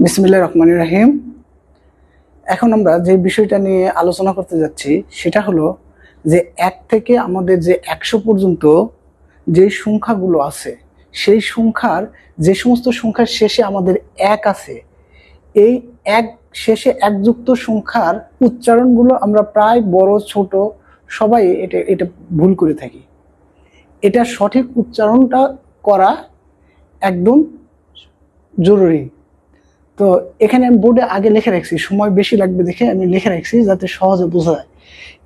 বিসমিল্লাহির রহমানির রহিম। এখন আমরা যে বিষয়টা নিয়ে আলোচনা করতে যাচ্ছি সেটা হলো যে 1 থেকে আমাদের যে 100 পর্যন্ত যে সংখ্যাগুলো আছে, সেই সংখ্যার যে সমস্ত সংখ্যার শেষে আমাদের 1 আছে, এই 1 শেষে 1 যুক্ত সংখ্যার উচ্চারণগুলো আমরা প্রায় বড় ছোট সবাই এটা ভুল করে থাকি। এটা সঠিক উচ্চারণটা করা একদম জরুরি। তো এখানে আমি বোর্ডে আগে লিখে রাখছি, সময় বেশি লাগবে দেখে আমি লিখে রাখছি যাতে সহজে বোঝা যায়।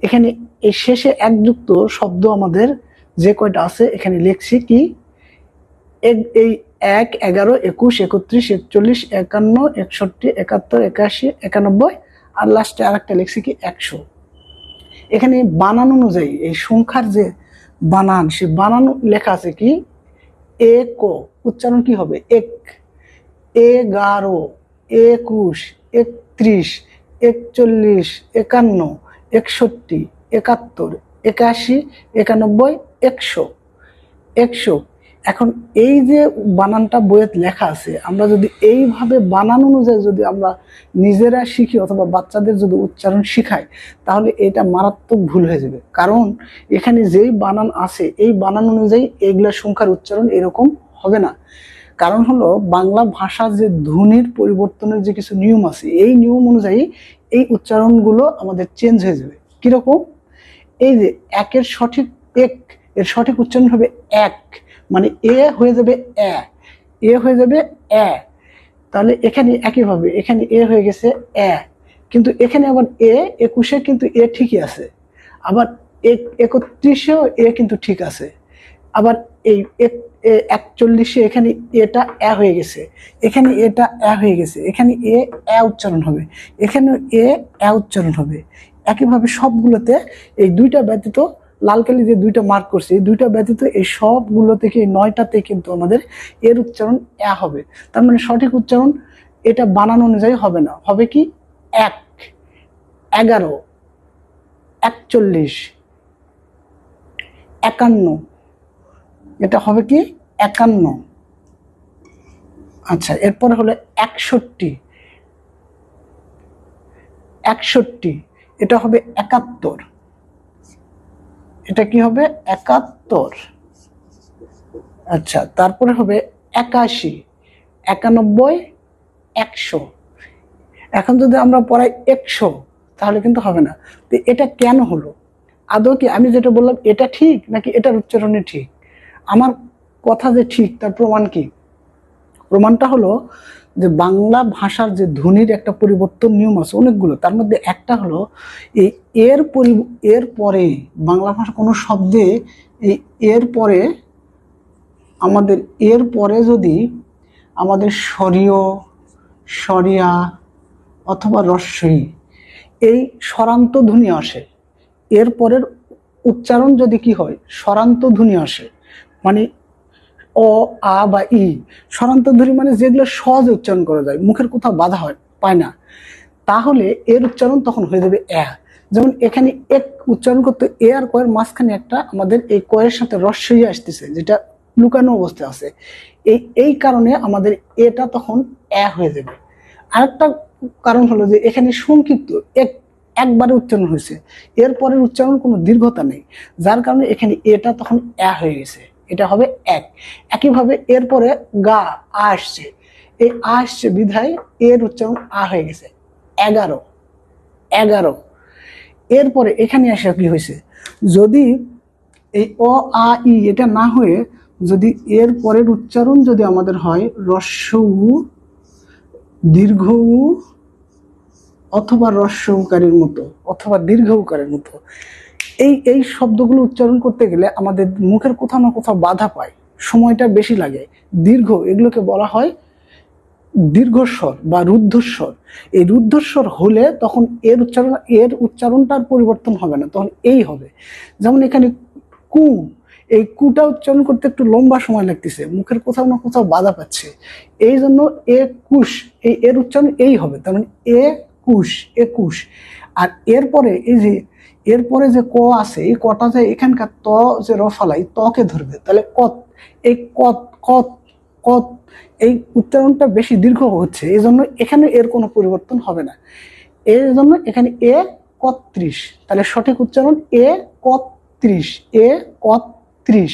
এখানে এই শেষে 1 যুক্ত শব্দ আমাদের যে কয়টা আছে এখানে লিখছি কি, এই 1, 11, 21, 31, 41, 51, 61, 71, 81, 91 আর লাস্টে আরেকটা লিখছি কি 100। এখানে বানান অনুযায়ী এই সংখ্যার যে বানান, সে বানান লেখা আছে কি এক, উচ্চারণ কি হবে 1, 11, 21, 31, 41, 51, 61, 71, 81, 91, 100, 100। এখন এই যে বানানটা বইয়ে লেখা আছে, আমরা যদি এইভাবে বানান অনুযায়ী যদি আমরা নিজেরা শিখি অথবা বাচ্চাদের যদি উচ্চারণ শিখাই, তাহলে এটা মারাত্মক ভুল হয়ে যাবে। কারণ এখানে যেই বানান আছে এই বানান অনুযায়ী এইগুলা সংখ্যার উচ্চারণ এরকম হবে না। কারণ হলো বাংলা ভাষার যে ধ্বনির পরিবর্তনের যে কিছু নিয়ম আছে, এই নিয়ম অনুযায়ী এই উচ্চারণগুলো আমাদের চেঞ্জ হয়ে যাবে। কিরকম? এই যে 1 এর সঠিক 1 এর সঠিক উচ্চারণ হবে 1, মানে এ হয়ে যাবে এ হয়ে যাবে এ। তাহলে এখানে একইভাবে এখানে এ হয়ে গেছে এ, কিন্তু এখানে আবার 21-এ কিন্তু এ ঠিকই আছে, আবার 31-এও এ কিন্তু ঠিক আছে, আবার এই 41-এ এখানে এটা এ হয়ে গেছে, এখানে এটা এ হয়ে গেছে, এখানে এ উচ্চারণ হবে, এখানে এ উচ্চারণ হবে। একইভাবে সবগুলোতে এই দুইটা ব্যতীত লাল কালি যে দুইটা মার্ক করছে, এই দুইটা ব্যতীত এই সবগুলো থেকে এই 9টাতে কিন্তু আমাদের এর উচ্চারণ এ হবে। তার মানে সঠিক উচ্চারণ এটা বানান অনুযায়ী হবে না, হবে কি 1, 11, 41, 51, এটা হবে কি 51। আচ্ছা, এরপর হলো 61, 61, এটা হবে 71, এটা কি হবে 71। আচ্ছা, তারপরে হবে 81, 91, 100। এখন যদি আমরা পড়াই 100 তাহলে কিন্তু হবে না। তো এটা কেন হলো? আদৌ কি আমি যেটা বললাম এটা ঠিক নাকি এটার উচ্চারণে ঠিক? আমার কথা যে ঠিক তার প্রমাণ কি? প্রমাণটা হলো যে বাংলা ভাষার যে ধ্বনির একটা পরিবর্তন নিয়ম আছে অনেকগুলো, তার মধ্যে একটা হলো এই এর পরে বাংলা ভাষা কোনো শব্দে এই এর পরে আমাদের এর পরে যদি আমাদের স্বরীয়, স্বরিয়া অথবা রস্বই এই স্বরান্ত ধ্বনি আসে, এর পরের উচ্চারণ যদি কি হয় স্বরান্ত ধ্বনি আসে, মানে অ, আ বা ই, স্বরান্ত ধ্বনি মানে যেগুলো সহজে উচ্চারণ করা যায়, মুখের কোথাও বাধা হয় পায় না, তাহলে এর উচ্চারণ তখন হয়ে যাবে এ। যেমন এখানে এক উচ্চারণ করতে এ আর কয়ের মাঝখানে একটা আমাদের এই কয়ের সাথে রস্বই আসতেছে, যেটা লুকানো অবস্থায় আছে, এই কারণে আমাদের এটা তখন এ হয়ে যাবে। আরেকটা কারণ হলো যে এখানে সংক্ষিপ্ত একবারে উচ্চারণ হয়েছে, এর পরের উচ্চারণ কোনো দীর্ঘতা নেই, যার কারণে এখানে এটা তখন এ হয়ে গেছে, এটা হবে 1। একইভাবে এরপরে গা আসছে, এই আসছে বিধায় এর উচ্চারণ আ হয়ে গেছে 11, 11। এরপরে এখানে আসা কি হয়েছে, যদি এই অ, আ, ই এটা না হয়ে যদি এর পরের উচ্চারণ যদি আমাদের হয় হ্রস্ব উ, দীর্ঘ উ অথবা হ্রস্ব উকারের মতো অথবা দীর্ঘ উকারের মতো, এই শব্দগুলো উচ্চারণ করতে গেলে আমাদের মুখের কোথাও না কোথাও বাধা পায়, সময়টা বেশি লাগে। দীর্ঘ এগুলোকে বলা হয় দীর্ঘস্বর বা রুদ্ধস্বর। এই রুদ্ধস্বর হলে তখন এর উচ্চারণটার পরিবর্তন হবে না, তখন এই হবে। যেমন এখানে কু, এই কুটা উচ্চারণ করতে একটু লম্বা সময় লাগতেছে, মুখের কোথাও না কোথাও বাধা পাচ্ছে, এই জন্য এ কুশ, এর উচ্চারণ এই হবে, তার মানে এ কুশ, একুশ। আর এরপরে এই যে এরপরে যে ক আছে, এই কটা যে এখানকার ত যে রফালাই তকে ধরবে, তাহলে কত, এই কত, কত কত, এই উচ্চারণটা বেশি দীর্ঘ হচ্ছে, এই জন্য এখানে এর কোনো পরিবর্তন হবে না। এর জন্য এখানে এ ৩১, তাহলে সঠিক উচ্চারণ এ ৩১, এ ৩১,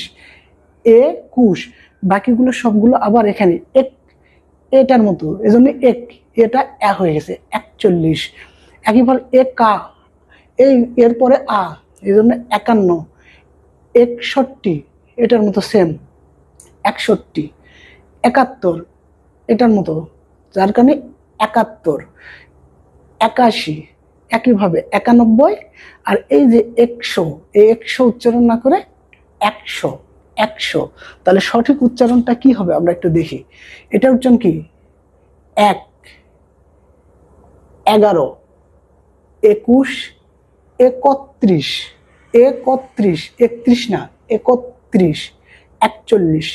এ ২১। বাকিগুলো সবগুলো আবার এখানে এক, এটার মতো, এই জন্য এক, এটা এ হয়ে গেছে ৪১। একইভাবে এ কা, এই এরপরে আ, এই জন্য ৫১, ৬১, এটার মতো সেম ৬১, ৭১, এটার মতো, যার কারণে ৭১, ৮১, একইভাবে ৯১, আর এই যে ১০০, এই ১০০ উচ্চারণ না করে ১০০, ১০০। তাহলে সঠিক উচ্চারণটা কি হবে আমরা একটু দেখি। এটা উচ্চারণ কি? ১, ১১, ২১, ৩১, ৩১, ৩১ না, ৩১, ৪১,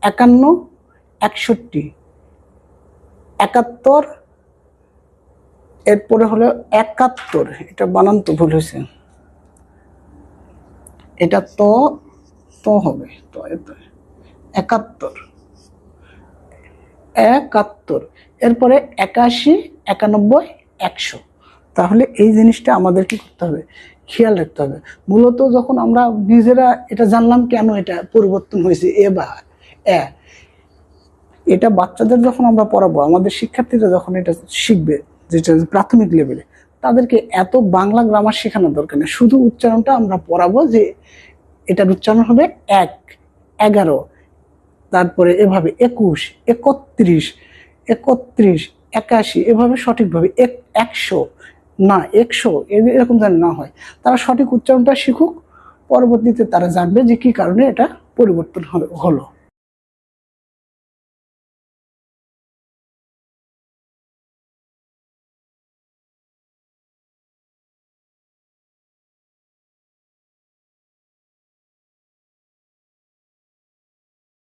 ৫১, ৬১, ৭১, এরপরে হলো ৭১, এটা বানান তো ভুল হয়েছে, এটা তো তো হবে তো, ৭১, ৭১, এরপরে ৮১, ৯১, ১০০। তাহলে এই জিনিসটা আমাদের কি করতে হবে, খেয়াল রাখতে হবে। মূলত যখন আমরা নিজেরা এটা জানলাম কেন এটা পরিবর্তন হয়েছে এ বা এ, এটা বাচ্চাদের যখন আমরা পড়াবো, আমাদের শিক্ষার্থীরা যখন এটা শিখবে, যেটা প্রাথমিক লেভেলে, তাদেরকে এত বাংলা গ্রামার শেখানোর দরকার নেই, শুধু উচ্চারণটা আমরা পড়াবো যে এটার উচ্চারণ হবে ১, ১১, তারপরে এভাবে ২১, ৩১, ৩১, ৮১, এভাবে সঠিকভাবে ১০০ না ১০০, এরকম যেন না হয়। তারা সঠিক উচ্চারণটা শিখুক, পরবর্তীতে তারা জানবে যে কি কারণে এটা পরিবর্তন হলো।